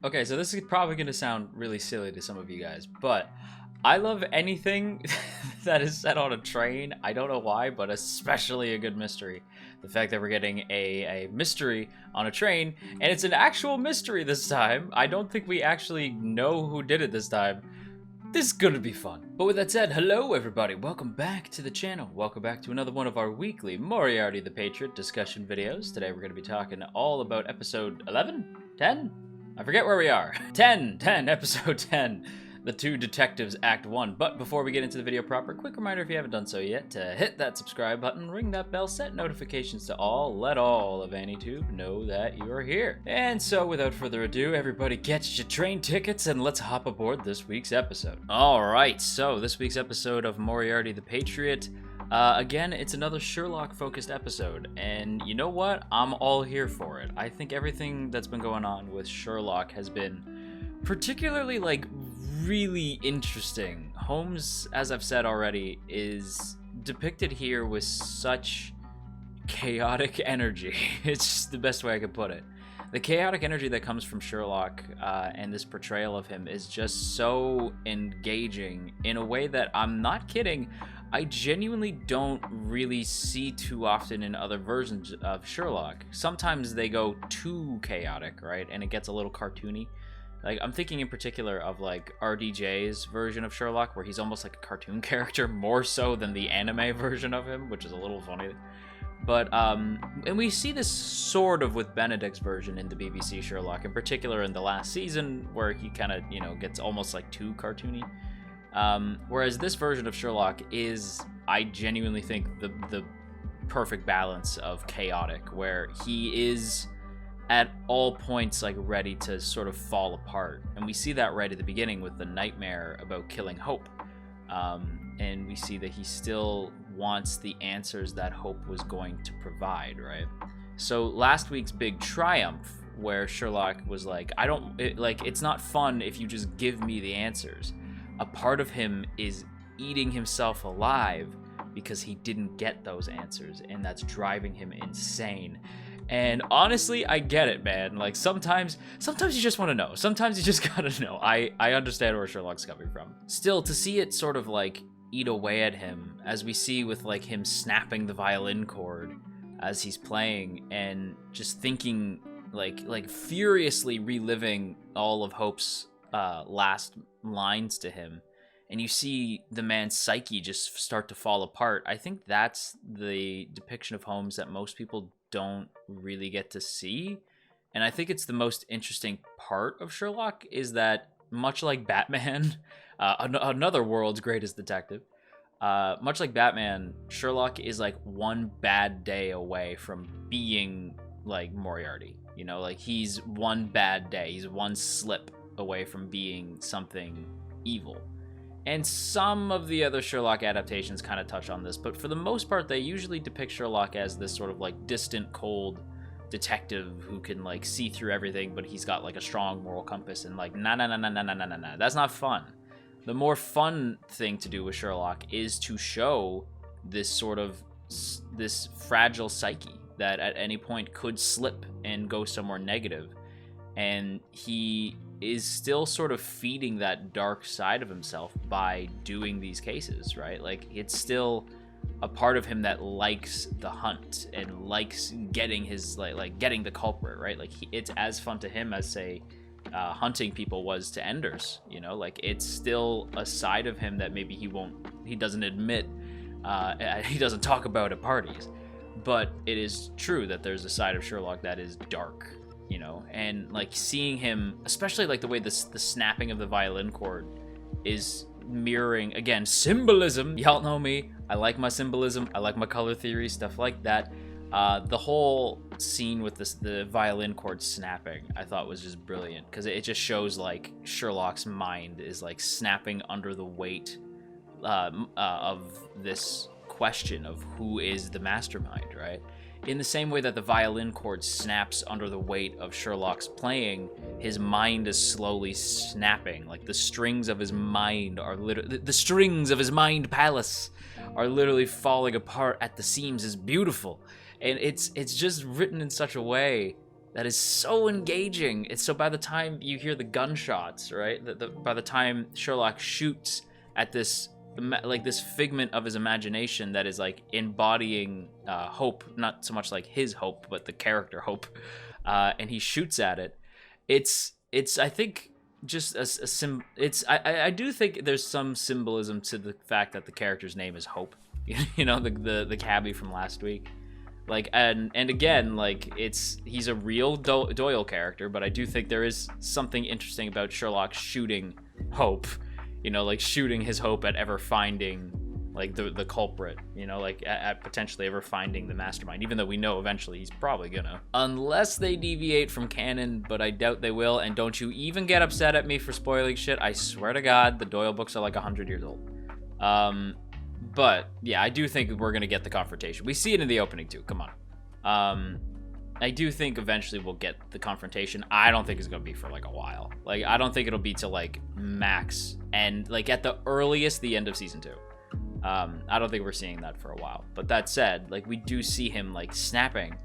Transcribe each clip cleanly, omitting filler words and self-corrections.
Okay, so this is probably going to sound really silly to some of you guys, but I love anything that is set on a train. I don't know why, but especially a good mystery. The fact that we're getting a mystery on a train, and it's an actual mystery this time. I don't think we actually know who did it this time. This is gonna be fun. But with that said, hello everybody, welcome back to the channel. Welcome back to another one of our weekly Moriarty the Patriot discussion videos. Today we're gonna be talking all about episode 11? 10? I forget where we are. 10, episode 10. The Two Detectives Act 1. But before we get into the video proper, quick reminder if you haven't done so yet to hit that subscribe button, ring that bell, set notifications to all, let all of AnyTube know that you are here. And so without further ado, everybody get your train tickets and let's hop aboard this week's episode. Alright, so this week's episode of Moriarty the Patriot, again, it's another Sherlock-focused episode, and you know what? I'm all here for it. I think everything that's been going on with Sherlock has been particularly, really interesting. Holmes, as I've said already, is depicted here with such chaotic energy. It's just the best way I could put it. The chaotic energy that comes from Sherlock and this portrayal of him is just so engaging in a way that, I'm not kidding, I genuinely don't really see too often in other versions of Sherlock. Sometimes they go too chaotic, right? And it gets a little cartoony. Like, I'm thinking in particular of, RDJ's version of Sherlock, where he's almost like a cartoon character, more so than the anime version of him, which is a little funny. But, and we see this sort of with Benedict's version in the BBC Sherlock, in particular in the last season, where he kind of, gets almost, too cartoony. Whereas this version of Sherlock is, I genuinely think, the perfect balance of chaotic, where he is at all points ready to sort of fall apart, and we see that right at the beginning with the nightmare about killing Hope, and we see that he still wants the answers that Hope was going to provide, right? So last week's big triumph, where Sherlock was like, it's not fun if you just give me the answers. A part of him is eating himself alive because he didn't get those answers, and that's driving him insane. And honestly, I get it, man. Sometimes you just want to know. Sometimes you just gotta know. I understand where Sherlock's coming from. Still, to see it sort of eat away at him, as we see with him snapping the violin cord as he's playing, and just thinking furiously reliving all of Hope's last lines to him, and you see the man's psyche just start to fall apart. I think that's the depiction of Holmes that most people don't really get to see, and I think it's the most interesting part of Sherlock, is that much like Batman, another world's greatest detective, much like Batman, Sherlock is one bad day away from being Moriarty. He's one bad day, he's one slip away from being something evil. And some of the other Sherlock adaptations kind of touch on this, but for the most part, they usually depict Sherlock as this sort of distant, cold detective who can see through everything, but he's got a strong moral compass, and nah. That's not fun. The more fun thing to do with Sherlock is to show this this fragile psyche that at any point could slip and go somewhere negative, and he is still sort of feeding that dark side of himself by doing these cases, right? It's still a part of him that likes the hunt and likes getting his getting the culprit, right? It's as fun to him as, say, hunting people was to Enders. It's still a side of him that maybe he doesn't admit, he doesn't talk about at parties, but it is true that there's a side of Sherlock that is dark, and seeing him, especially the way the snapping of the violin cord is mirroring, again, symbolism. Y'all know me, I like my symbolism, I like my color theory, stuff like that. The whole scene with the violin cord snapping, I thought was just brilliant, because it just shows Sherlock's mind is snapping under the weight of this question of who is the mastermind, right? In the same way that the violin cord snaps under the weight of Sherlock's playing, his mind is slowly snapping. The strings of his mind are the strings of his mind palace are literally falling apart at the seams. Is beautiful, and it's just written in such a way that is so engaging. It's so by the time you hear the gunshots, right? By the time Sherlock shoots at this like this figment of his imagination that is like embodying hope, not so much like his hope, but the character hope, and he shoots at it. It's I think just I do think there's some symbolism to the fact that the character's name is Hope. You know, the cabbie from last week. Like, and again, like, he's a real Doyle character, but I do think there is something interesting about Sherlock shooting Hope, you know, like shooting his hope at ever finding like the culprit, you know, like at potentially ever finding the mastermind, even though we know eventually he's probably gonna, unless they deviate from canon, but I doubt they will. And don't you even get upset at me for spoiling shit. I swear to God, the Doyle books are like 100 years old. But yeah, I do think we're gonna get the confrontation. We see it in the opening too. Come on. I do think eventually we'll get the confrontation. I don't think it's gonna be for like a while. Like, I don't think it'll be till like max and like at the earliest the end of season 2. I don't think we're seeing that for a while. But that said, like, we do see him like snapping,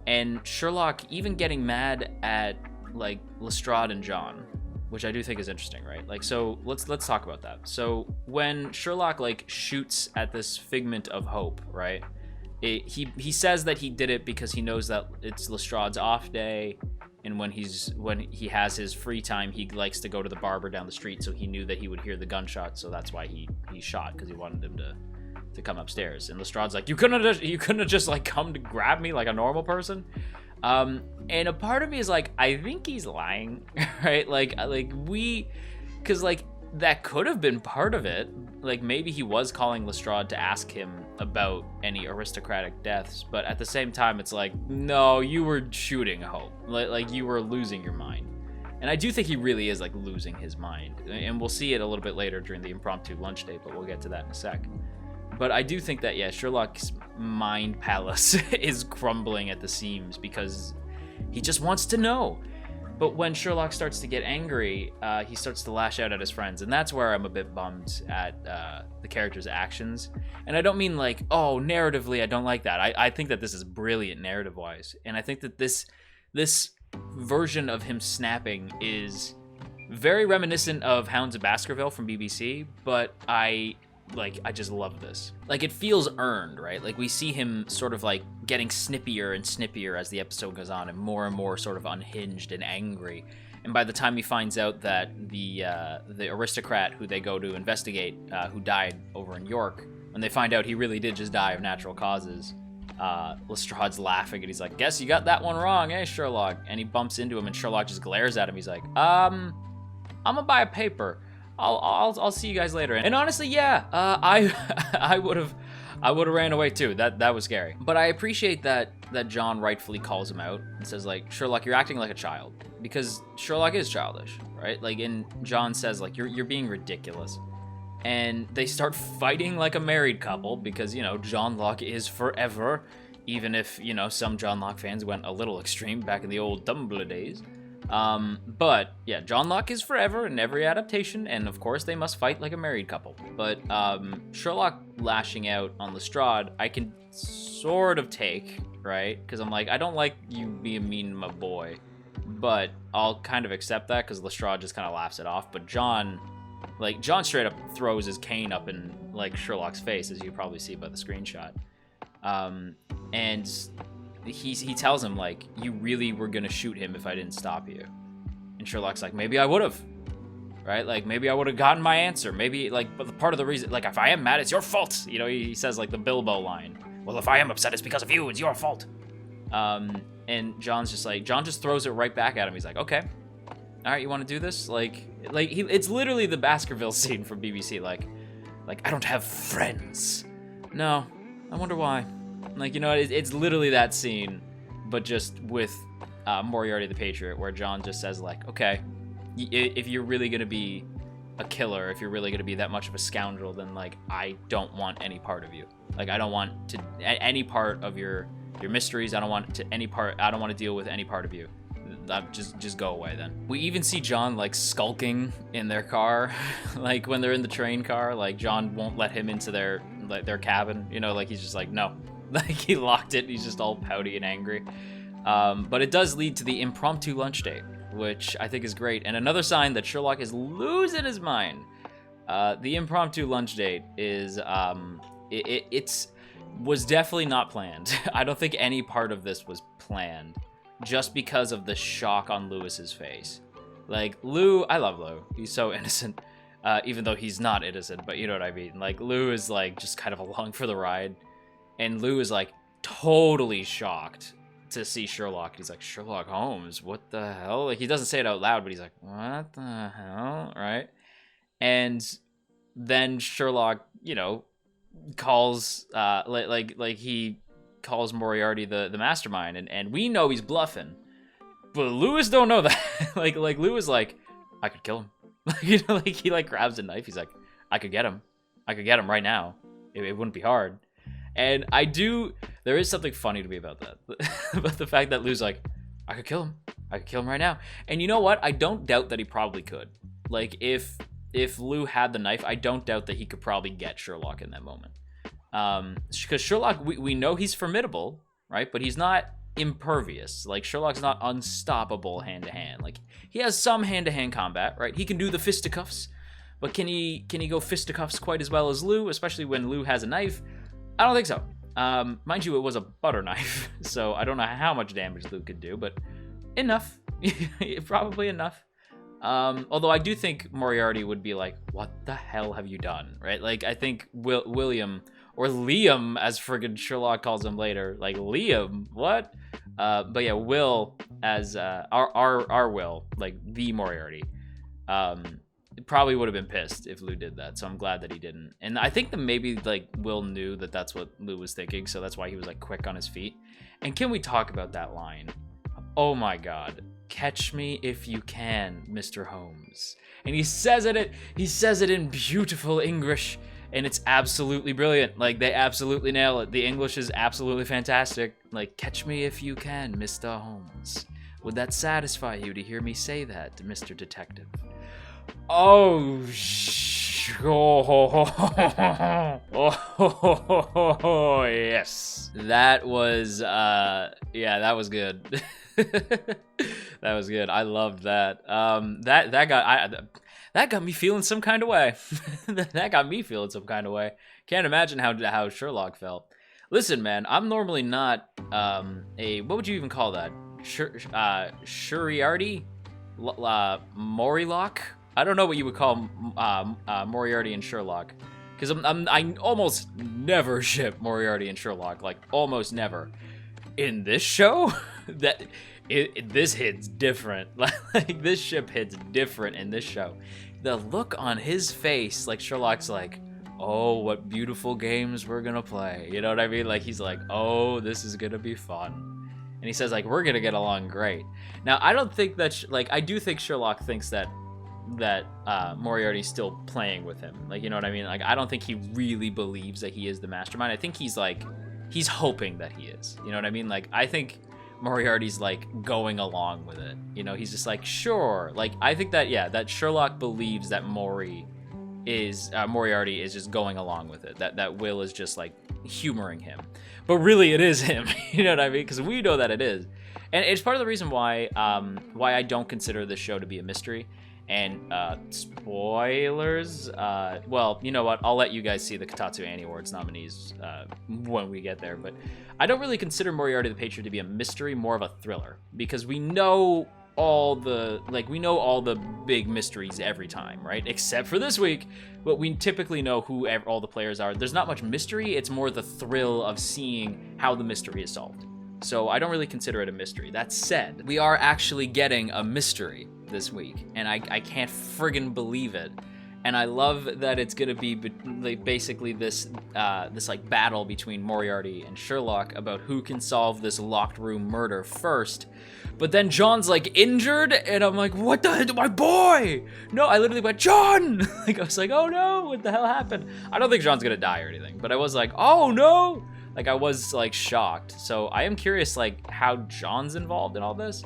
and Sherlock even getting mad at like Lestrade and John, which I do think is interesting, right? Like, so let's talk about that. So when Sherlock like shoots at this figment of hope, right? He says that he did it because he knows that it's Lestrade's off day, and when he has his free time, he likes to go to the barber down the street. So he knew that he would hear the gunshot, so that's why he shot, because he wanted him to come upstairs. And Lestrade's like, you couldn't have just like come to grab me like a normal person. And a part of me is like, I think he's lying, right? Because like that could have been part of it. Like, maybe he was calling Lestrade to ask him about any aristocratic deaths, but at the same time, it's like, no, you were shooting Hope. Like you were losing your mind. And I do think he really is like losing his mind. And we'll see it a little bit later during the impromptu lunch date, but we'll get to that in a sec. But I do think that, yeah, Sherlock's mind palace is crumbling at the seams because he just wants to know. But when Sherlock starts to get angry, he starts to lash out at his friends. And that's where I'm a bit bummed at the character's actions. And I don't mean like, oh, narratively, I don't like that. I think that this is brilliant narrative-wise. And I think that this version of him snapping is very reminiscent of Hounds of Baskerville from BBC, but I just love this. Like, it feels earned, right? Like, we see him sort of like getting snippier and snippier as the episode goes on, and more sort of unhinged and angry. And by the time he finds out that the aristocrat who they go to investigate, who died over in York, when they find out he really did just die of natural causes, Lestrade's laughing and he's like, guess you got that one wrong, eh, Sherlock? And he bumps into him and Sherlock just glares at him. He's like, I'm gonna buy a paper. I'll see you guys later. And honestly, yeah, I would have ran away too. That was scary. But I appreciate that John rightfully calls him out and says, like, Sherlock, you're acting like a child, because Sherlock is childish, right? Like, and John says, like, you're being ridiculous. And they start fighting like a married couple because, you know, John Locke is forever, even if, you know, some John Locke fans went a little extreme back in the old Dumbledore days. But yeah, John Locke is forever in every adaptation, and of course they must fight like a married couple. But Sherlock lashing out on Lestrade, I can sort of take, right? Because I'm like, I don't like you being mean to my boy, but I'll kind of accept that because Lestrade just kind of laughs it off. But John straight up throws his cane up in like Sherlock's face, as you probably see by the screenshot. And he tells him, like, you really were gonna shoot him if I didn't stop you. And Sherlock's like, maybe I would have, right? Like, maybe I would have gotten my answer. Maybe, like, but part of the reason, like, if I am mad, it's your fault. You know, he says, like, the Bilbo line. Well, if I am upset, it's because of you. It's your fault. And John just throws it right back at him. He's like, okay, all right, you want to do this? It's literally the Baskerville scene from BBC. Like, I don't have friends. No, I wonder why. Like, you know, it's literally that scene, but just with Moriarty the Patriot, where John just says, like, okay, if you're really going to be a killer, if you're really going to be that much of a scoundrel, then, like, I don't want any part of you. Like, I don't want to any part of your mysteries. I don't want to deal with any part of you. Just go away then. We even see John, like, skulking in their car. Like, when they're in the train car, like, John won't let him into their cabin. You know, like, he's just like, no. Like, he locked it. He's just all pouty and angry. But it does lead to the impromptu lunch date, which I think is great. And another sign that Sherlock is losing his mind. The impromptu lunch date is, it's was definitely not planned. I don't think any part of this was planned, just because of the shock on Lewis's face. Like, Lou, I love Lou. He's so innocent, even though he's not innocent, but you know what I mean. Like, Lou is, like, just kind of along for the ride, and Lou is, like, totally shocked to see Sherlock. He's like, Sherlock Holmes, what the hell? Like, he doesn't say it out loud, but he's like, what the hell, right? And then Sherlock, you know, calls, like he calls Moriarty the mastermind, and we know he's bluffing, but Lewis don't know that. like Lou is like, I could kill him. You know, like, he, like, grabs a knife. He's like, I could get him right now. It wouldn't be hard. And there is something funny to me about that. But the fact that Lou's like, I could kill him right now. And you know what? I don't doubt that he probably could. Like, if Lou had the knife, I don't doubt that he could probably get Sherlock in that moment. Because Sherlock, we know he's formidable, right? But he's not impervious. Like, Sherlock's not unstoppable hand-to-hand. Like, he has some hand-to-hand combat, right? He can do the fisticuffs. But can he go fisticuffs quite as well as Lou, especially when Lou has a knife? I don't think so. Mind you, it was a butter knife, so I don't know how much damage Lou could do, but enough. Probably enough. Although I do think Moriarty would be like, what the hell have you done, right? Like, I think William, or Liam, as friggin' Sherlock calls him later, like, Liam, what? But yeah, Will, as our Will, like, the Moriarty, probably would have been pissed if Lou did that, so I'm glad that he didn't. And I think that maybe, like, Will knew that that's what Lou was thinking, so that's why he was, like, quick on his feet. And can we talk about that line? Oh my god. Catch me if you can, Mr. Holmes. And he says it in beautiful English, and it's absolutely brilliant. Like, they absolutely nail it. The English is absolutely fantastic. Like, catch me if you can, Mr. Holmes. Would that satisfy you to hear me say that, Mr. Detective? Oh, yes. That was, yeah, that was good. That was good. I loved that. That got me feeling some kind of way. That got me feeling some kind of way. Can't imagine how Sherlock felt. Listen, man, I'm normally not what would you even call that? Shuriarty? Morilock? I don't know what you would call Moriarty and Sherlock, because I almost never ship Moriarty and Sherlock, like, almost never. In this show, this hits different. Like, this ship hits different in this show. The look on his face, like, Sherlock's like, oh, what beautiful games we're gonna play. You know what I mean? Like, he's like, oh, this is gonna be fun. And he says, like, we're gonna get along great. Now, I don't think that, I do think Sherlock thinks that Moriarty's still playing with him. Like, you know what I mean? Like, I don't think he really believes that he is the mastermind. I think he's hoping that he is. You know what I mean? Like, I think Moriarty's, like, going along with it. You know, he's just like, sure. Like, I think that, yeah, that Sherlock believes that Moriarty is just going along with it. That Will is just, like, humoring him. But really, it is him. You know what I mean? Because we know that it is. And it's part of the reason why I don't consider this show to be a mystery. And spoilers, well, you know what, I'll let you guys see the Kotatsu Annie Awards nominees when we get there, but I don't really consider Moriarty the Patriot to be a mystery, more of a thriller, because we know all the big mysteries every time, right? Except for this week, but we typically know who all the players are. There's not much mystery, it's more the thrill of seeing how the mystery is solved. So I don't really consider it a mystery. That said, we are actually getting a mystery this week, and I can't friggin' believe it. And I love that it's gonna be like, basically this like battle between Moriarty and Sherlock about who can solve this locked room murder first. But then John's like injured, and I'm like, what the hell, my boy? No, I literally went, John! Like, I was like, oh no, what the hell happened? I don't think John's gonna die or anything, but I was like, oh no! Like, I was, like, shocked. So I am curious, like, how John's involved in all this.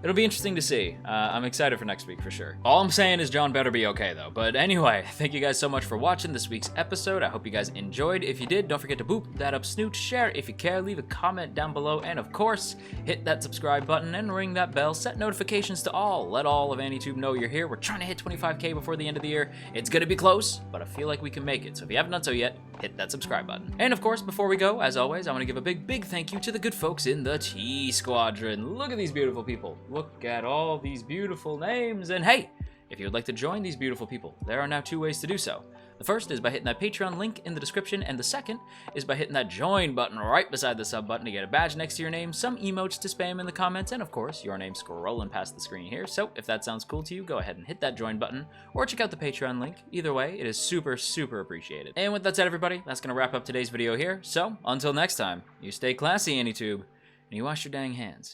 It'll be interesting to see. I'm excited for next week for sure. All I'm saying is John better be okay though. But anyway, thank you guys so much for watching this week's episode. I hope you guys enjoyed. If you did, don't forget to boop that up snoot, share if you care, leave a comment down below, and of course, hit that subscribe button and ring that bell. Set notifications to all. Let all of AniTube know you're here. We're trying to hit 25K before the end of the year. It's gonna be close, but I feel like we can make it. So if you haven't done so yet, hit that subscribe button. And of course, before we go, as always, I want to give a big thank you to the good folks in the T Squadron. Look at these beautiful people. Look at all these beautiful names. And hey, if you would like to join these beautiful people, there are now 2 ways to do so. The first is by hitting that Patreon link in the description, and the second is by hitting that join button right beside the sub button to get a badge next to your name, some emotes to spam in the comments, and of course, your name scrolling past the screen here. So if that sounds cool to you, go ahead and hit that join button, or check out the Patreon link. Either way, it is super appreciated. And with that said, everybody, that's going to wrap up today's video here. So until next time, you stay classy, AniTube, and you wash your dang hands.